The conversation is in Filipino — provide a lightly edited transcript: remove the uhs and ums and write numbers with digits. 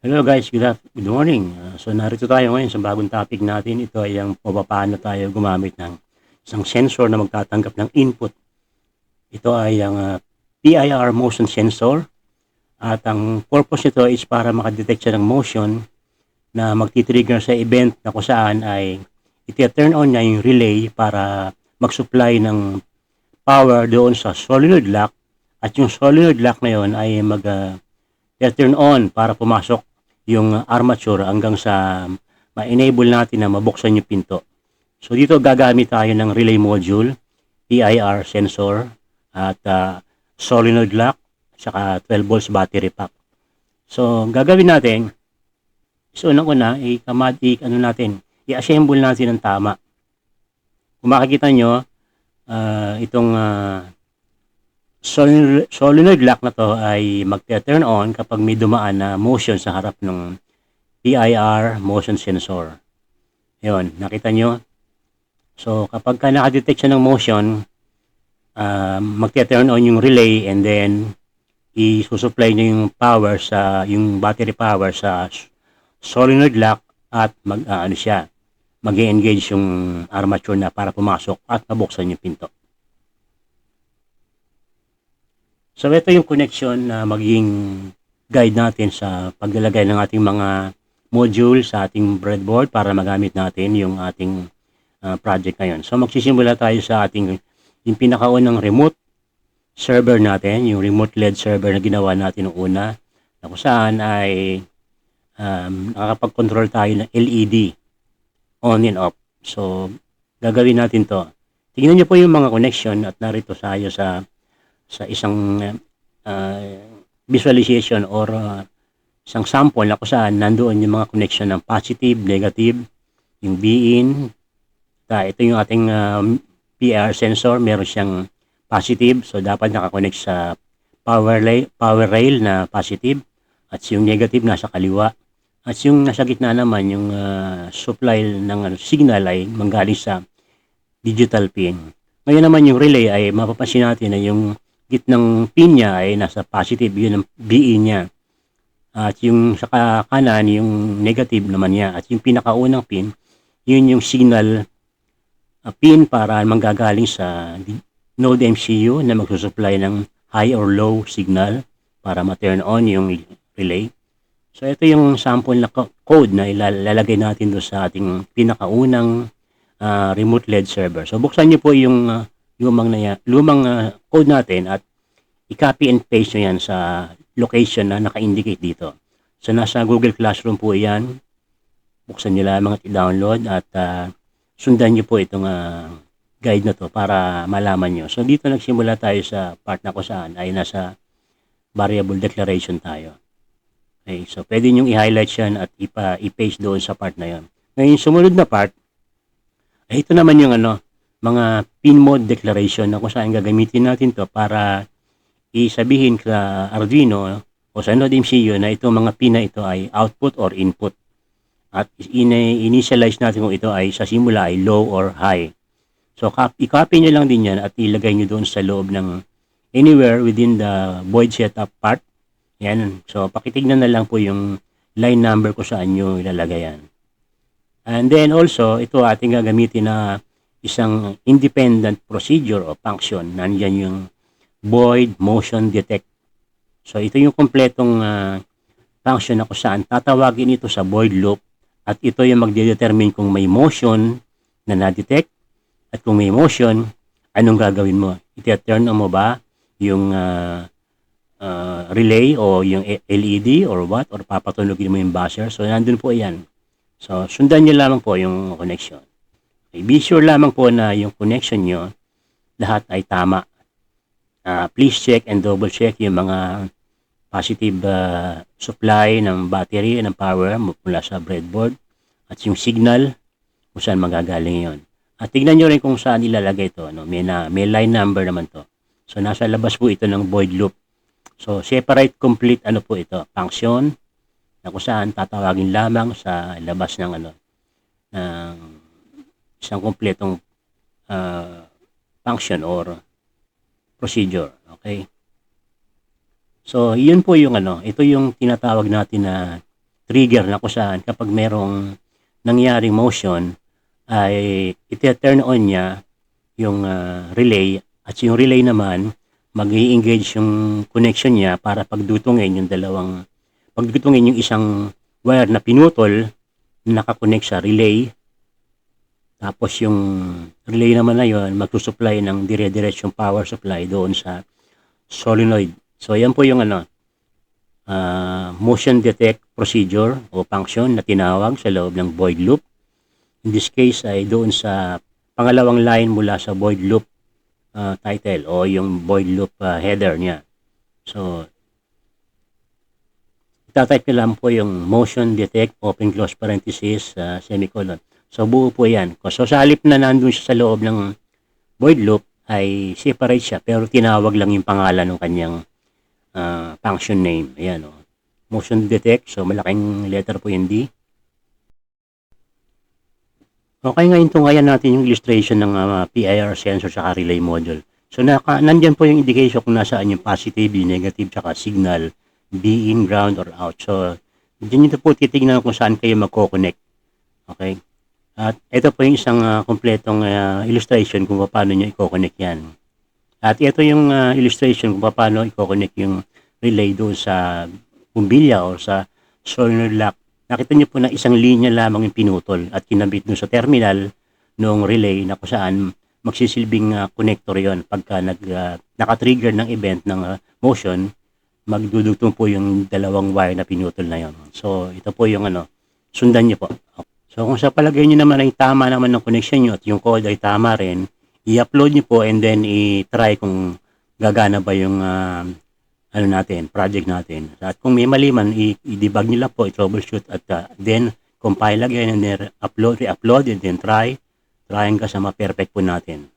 Hello guys, good morning. So narito tayo ngayon sa bagong topic natin. Ito ay ang paano tayo gumamit ng isang sensor na magtatanggap ng input. Ito ay ang PIR motion sensor at ang purpose nito is para makadetect siya ng motion na magti-trigger sa event na kung saan ay iti-turn on niya yung relay para mag-supply ng power doon sa solenoid lock at yung solenoid lock na yon ay turn on para pumasok yung armature hanggang sa ma-enable natin na mabuksan yung pinto. So dito gagamit tayo ng relay module, PIR sensor at solenoid lock saka 12 volts battery pack. So gagawin natin, so unang-una i-assemble natin ng tama. Kung makikita nyo, itong solenoid lock na to ay magte-turn on kapag may dumaan na motion sa harap ng PIR motion sensor. Yun, nakita nyo? So, kapag ka nakadetect siya ng motion, magte-turn on yung relay and then isusupply niya yung power yung battery power sa solenoid lock at mag-engage yung armature na para pumasok at mabuksan yung pinto. So ito yung connection na magiging guide natin sa paglalagay ng ating mga module sa ating breadboard para magamit natin yung ating project ngayon. So magsisimula tayo sa yung pinakaunang remote server natin, yung remote LED server na ginawa natin noong una, na kung saan ay nakakapag-control tayo ng LED on and off. So gagawin natin to. Tingnan niyo po yung mga connection at narito tayo sa isang visualization or isang sample na kung saan nandoon yung mga connection ng positive, negative, yung B-in. Ito yung ating PR sensor, meron siyang positive, so dapat nakakonect sa power rail na positive at yung negative nasa kaliwa. At yung nasa gitna naman, yung supply ng signal ay manggaling sa digital pin. Ngayon naman yung relay ay mapapansin natin na yung gitnang pin niya ay nasa positive, yun ang BE niya. At yung sa kanan, yung negative naman niya. At yung pinakaunang pin, yun yung signal pin para manggagaling sa node MCU na magsusupply ng high or low signal para ma-turn on yung relay. So ito yung sample na code na ilalagay natin doon sa ating pinakaunang remote LED server. So buksan niyo po yung lumang code natin at i-copy and paste nyo yan sa location na naka-indicate dito. So nasa Google Classroom po yan. Buksan nyo lamang at i-download at sundan nyo po itong guide na to para malaman nyo. So dito nagsimula tayo sa part na kung saan ay nasa variable declaration tayo. Okay, so pwede nyo i-highlight yan at i-paste doon sa part na yon. Ngayon sumunod na part, ay ito naman yung mga pin mode declaration na kung saan gagamitin natin to para isabihin sa Arduino o sa Node MCU na itong mga pin na ito ay output or input. At initialize natin kung ito ay sa simula ay low or high. So i-copy nyo lang din yan at ilagay nyo doon sa loob ng anywhere within the void setup part. Yan. So pakitignan na lang po yung line number ko saan nyo ilalagay yan. And then also, ito ating gagamitin na isang independent procedure o function. Nandyan yung void motion detect. So ito yung kompletong function na kung saan tatawagin ito sa void loop at ito yung magde-determine kung may motion na na-detect at kung may motion, anong gagawin mo? I-turn on mo ba yung relay o yung LED or what? Or papatunogin mo yung buzzer? So nandun po yan. So sundan nyo lamang po yung connection. Okay, be sure lamang po na yung connection nyo lahat ay tama. Please check and double check yung mga positive supply ng battery ng power mula sa breadboard at yung signal kung saan magagaling yon. At tignan nyo rin kung saan ilalagay ito. May line number naman to. So nasa labas po ito ng void loop. So separate complete po ito, function na kung saan tatawagin lamang sa labas ng ng isang kompletong function or procedure. Okay? So, yun po yung ito yung tinatawag natin na trigger na kung saan kapag merong nangyaring motion ay iti-turn on niya yung relay at yung relay naman mag-i-engage yung connection niya para pagdutungin yung isang wire na pinutol na nakakonect sa relay. Tapos yung relay naman na yun magsusupply ng dire-diretsyong power supply doon sa solenoid. So yan po yung motion detect procedure o function na tinawag sa loob ng void loop. In this case ay doon sa pangalawang line mula sa void loop title o yung void loop header niya. So itatype ko lang po yung motion detect open close parenthesis semicolon. So buo po yan. So sa halip na nandun siya sa loob ng void loop ay separate siya pero tinawag lang yung pangalan ng kanyang function name. Ayan o. Motion detect. So malaking letter po yung D. Okay, ngayon tungayan natin yung illustration ng PIR sensor sa relay module. So nandyan po yung indication kung nasaan yung positive, yung negative, tsaka signal, be in, ground, or out. So dyan nyo po titignan kung saan kayo magko-connect. Okay? At ito po yung isang kompletong illustration kung paano nyo i-connect yan. At ito yung illustration kung paano i-connect yung relay doon sa bumbilya o sa solenoid lock. Nakita nyo po na isang linya lamang yung pinutol at kinabit doon sa terminal ng relay na kung saan magsisilbing connector yon. Pagka naka-trigger ng event ng motion, magdudugtong po yung dalawang wire na pinutol na yon. So ito po yung sundan nyo po. So kung sa palagay nyo naman ay tama naman ng connection nyo at yung code ay tama rin, i-upload nyo po and then i-try kung gagana ba yung project natin. At kung may mali man, i-debug nyo lang po, i-troubleshoot at then compile again and then re-upload and then try hanggang sa ma-perfect po natin.